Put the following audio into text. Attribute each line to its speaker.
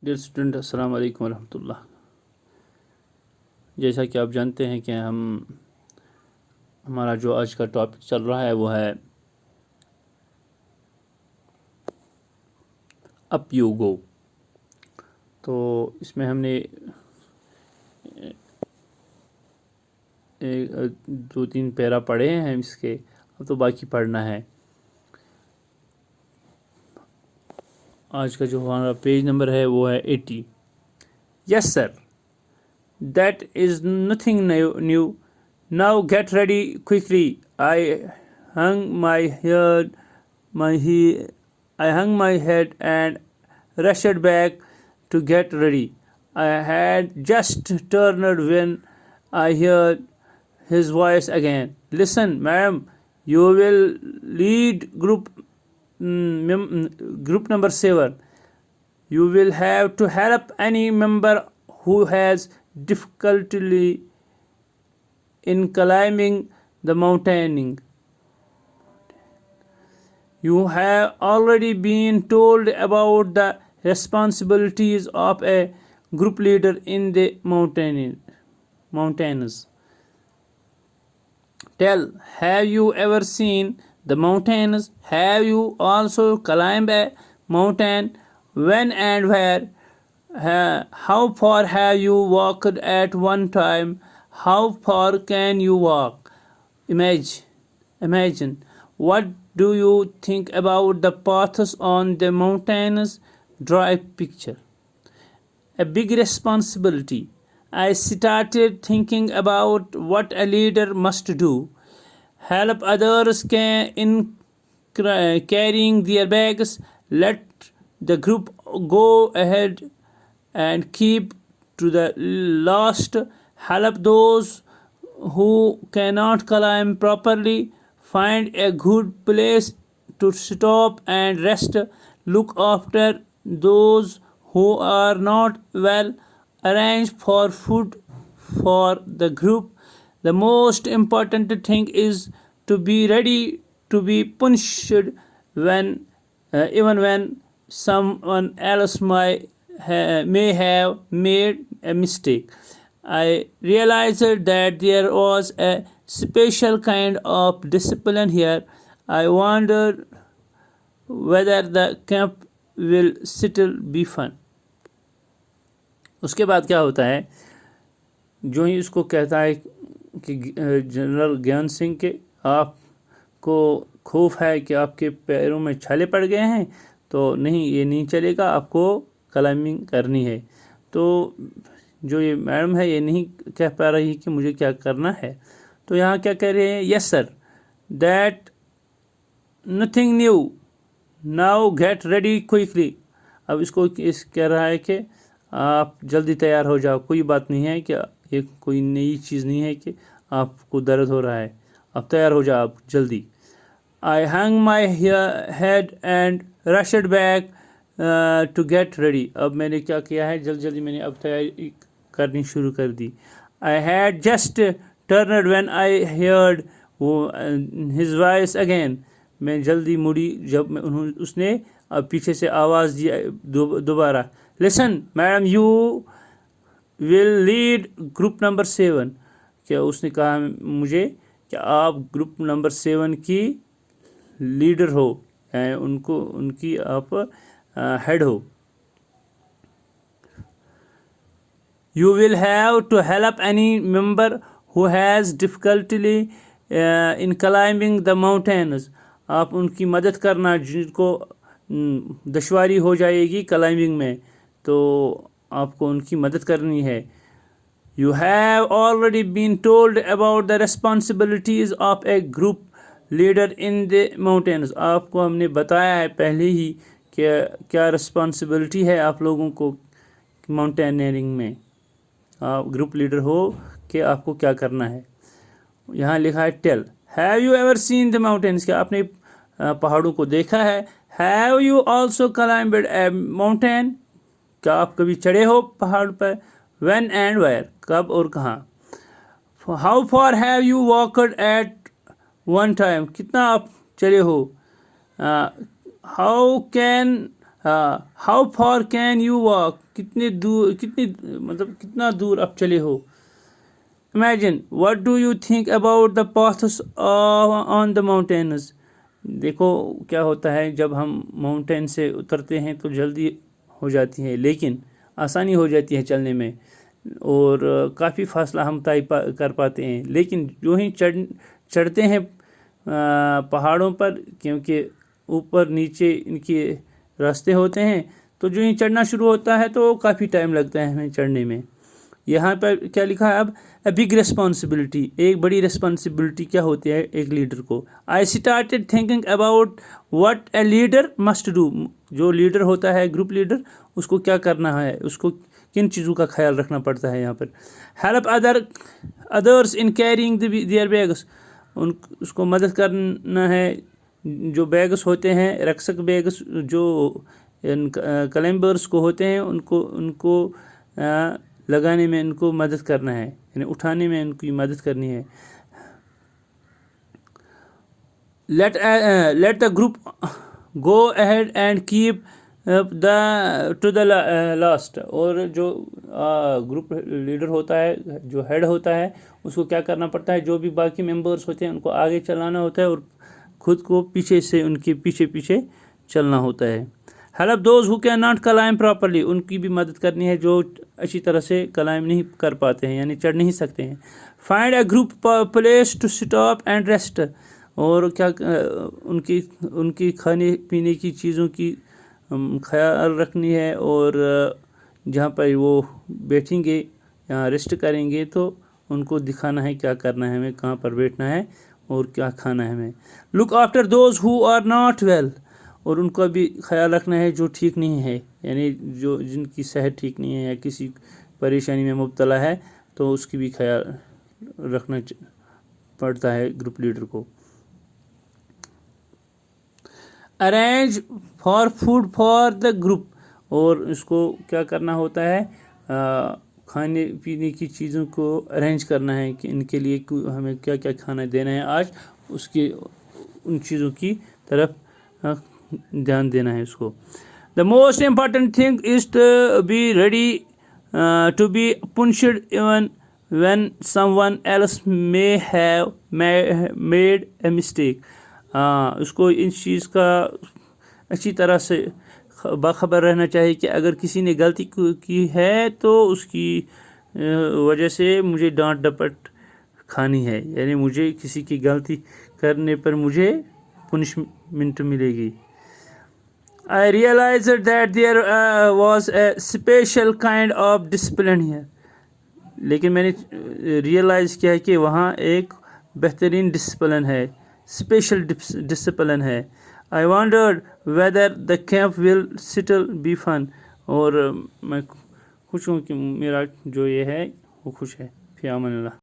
Speaker 1: Dear student السلام علیکم ورحمۃ اللہ. جیسا کہ آپ جانتے ہیں کہ ہمارا جو آج کا ٹاپک چل رہا ہے وہ ہے اپ یو گو. تو اس میں ہم نے 2-3 پیرا پڑھے ہیں اس کے، اب تو باقی پڑھنا ہے. آج کا جو ہمارا پیج نمبر ہے وہ ہے 80. Yes sir, that is nothing new. Now get ready quickly. I hung my head and rushed back to get ready. I had just turned when I heard his voice again. Listen, madam, you will lead group number 7. You will have to help any member who has difficulty in climbing the mountain. You have already been told about the responsibilities of a group leader in the mountains. Tell, have you ever seen the mountains? Have you also climbed a mountain? When and where? How far have you walked at one time? How far can you walk? Imagine. What do you think about the paths on the mountains? Draw a picture. A big responsibility. I started thinking about what a leader must do. Help others in carrying their bags. Let the group go ahead and keep to the last. Help those who cannot climb properly. Find a good place to stop and rest. Look after those who are not well. Arrange for food for the group. The most important thing is to be ready to be punished even when someone else may have made a mistake. I realized that there was a special kind of discipline here. I wonder whether the camp will still be fun. اس کے بعد کیا ہوتا ہے، جو ہی اس کو کہتا ہے کہ جنرل گیان سنگھ کے آپ کو خوف ہے کہ آپ کے پیروں میں چھالے پڑ گئے ہیں، تو نہیں، یہ نہیں چلے گا، آپ کو کلائمبنگ کرنی ہے. تو جو یہ میڈم ہے یہ نہیں کہہ پا رہی کہ مجھے کیا کرنا ہے، تو یہاں کیا کہہ رہے ہیں، yes sir, that nothing new. Now get ready quickly. اب اس کو کہہ رہا ہے کہ آپ جلدی تیار ہو جاؤ. کوئی بات نہیں ہے کہ یہ کوئی نئی چیز نہیں ہے کہ آپ کو درد ہو رہا ہے، اب تیار ہو جاؤ آپ جلدی. I hung my head and rushed back to get ready. اب میں نے کیا کیا ہے، جلدی میں نے اب تیاری کرنی شروع کر دی. I had just turned when I heard his voice again. میں جلدی مڑی جب اس نے پیچھے سے آواز دی دوبارہ. Listen, madam, you will lead group number 7. کیا اس نے کہا مجھے کہ آپ گروپ نمبر 7 کی لیڈر ہو، ان کی آپ ہیڈ ہو. You will have to help any member who has difficulty in climbing the mountains. آپ ان کی مدد کرنا جن کو دشواری ہو جائے گی کلائمبنگ میں، تو آپ کو ان کی مدد کرنی ہے. You have already been told about the responsibilities of a group leader in the mountains. آپ کو ہم نے بتایا ہے پہلے ہی کہ کیا رسپانسبلٹی ہے آپ لوگوں کو ماؤنٹینئرنگ میں. آپ گروپ لیڈر ہو کہ آپ کو کیا کرنا ہے. یہاں لکھا ہے tell. Have you ever seen the mountains? کیا آپ نے پہاڑوں کو دیکھا ہے. Have you also climbed a mountain? کیا آپ کبھی چڑھے ہو پہاڑ پر. When and where? کب اور کہاں. How far have you walked at one time? کتنا آپ چلے ہو. How far can you walk? کتنی کتنا دور آپ چلے ہو. Imagine, what do you think about the paths on the mountains? دیکھو کیا ہوتا ہے جب ہم ماؤنٹین سے اترتے ہیں تو جلدی ہو جاتی ہے، لیکن آسانی ہو جاتی ہے چلنے میں، اور کافی فاصلہ ہم طے کر پاتے ہیں. لیکن جو ہی چڑھتے ہیں پہاڑوں پر، کیونکہ اوپر نیچے ان کے راستے ہوتے ہیں، تو جو ہی چڑھنا شروع ہوتا ہے تو کافی ٹائم لگتا ہے ہمیں چڑھنے میں. یہاں پر کیا لکھا ہے اب؟ اے بگ ریسپانسبلٹی، ایک بڑی ریسپانسبلٹی کیا ہوتی ہے ایک لیڈر کو. I started thinking about what a leader must do. جو لیڈر ہوتا ہے، گروپ لیڈر، اس کو کیا کرنا ہے، اس کو کن چیزوں کا خیال رکھنا پڑتا ہے یہاں پر. Help others in carrying their bags, اس کو مدد کرنا ہے جو بیگس ہوتے ہیں، رکسک بیگس، جو کلائمبرس کو ہوتے ہیں، ان کو لگانے میں ان کو مدد کرنا ہے، یعنی اٹھانے میں ان کی مدد کرنی ہے. Let the group go ahead and keep to the last. اور جو گروپ لیڈر ہوتا ہے، جو ہیڈ ہوتا ہے، اس کو کیا کرنا پڑتا ہے، جو بھی باقی ممبرس ہوتے ہیں ان کو آگے چلانا ہوتا ہے اور خود کو پیچھے سے ان کے پیچھے چلنا ہوتا ہے. Help those who can not climb properly, ان کی بھی مدد کرنی ہے جو اچھی طرح سے کلائم نہیں کر پاتے ہیں، یعنی چڑھ نہیں سکتے ہیں. Find a group place to stop and rest, اور کیا ان کی کھانے پینے کی چیزوں کی خیال رکھنی ہے، اور جہاں پر وہ بیٹھیں گے یا ریسٹ کریں گے تو ان کو دکھانا ہے کیا کرنا ہے ہمیں، کہاں پر بیٹھنا ہے اور کیا کھانا ہے ہمیں. Look after those who are not well, اور ان کا بھی خیال رکھنا ہے جو ٹھیک نہیں ہے، یعنی جن کی صحت ٹھیک نہیں ہے یا کسی پریشانی میں مبتلا ہے، تو اس کی بھی خیال رکھنا پڑتا ہے گروپ لیڈر کو. Arrange for food for the group, اور اس کو کیا کرنا ہوتا ہے، کھانے پینے کی چیزوں کو ارینج کرنا ہے کہ ان کے لیے ہمیں کیا کیا کھانا دینا ہے آج، ان چیزوں کی طرف دھیان دینا ہے اس کو. The most important thing is to be ready to be punished even when someone else may have made a mistake. اس کو ان چیز کا اچھی طرح سے باخبر رہنا چاہیے کہ اگر کسی نے غلطی کی ہے تو اس کی وجہ سے مجھے ڈانٹ ڈپٹ کھانی ہے، یعنی مجھے کسی کی غلطی کرنے پر مجھے پنشمنٹ ملے گی. I realized that there was a special kind of discipline here. لیکن میں نے ریئلائز کیا کہ وہاں ایک بہترین ڈسپلن ہے، اسپیشل ڈسپلن ہے. I wondered whether the camp will still be fun. اور میں خوش ہوں کہ میرا جو یہ ہے وہ خوش ہے. فی امان اللہ.